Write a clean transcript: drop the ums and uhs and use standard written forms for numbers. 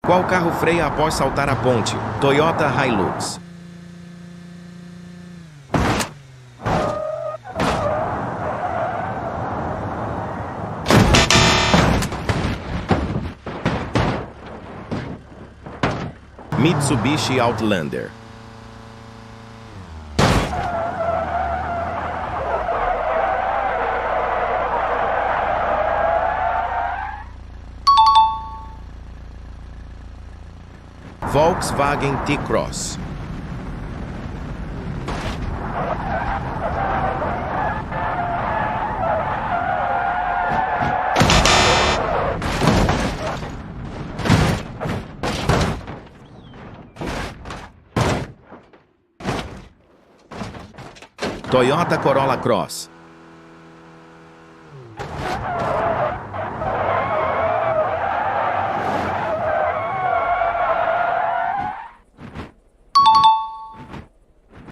Qual carro freia após saltar a ponte? Toyota Hilux. Mitsubishi Outlander. Volkswagen T-Cross. Toyota Corolla Cross.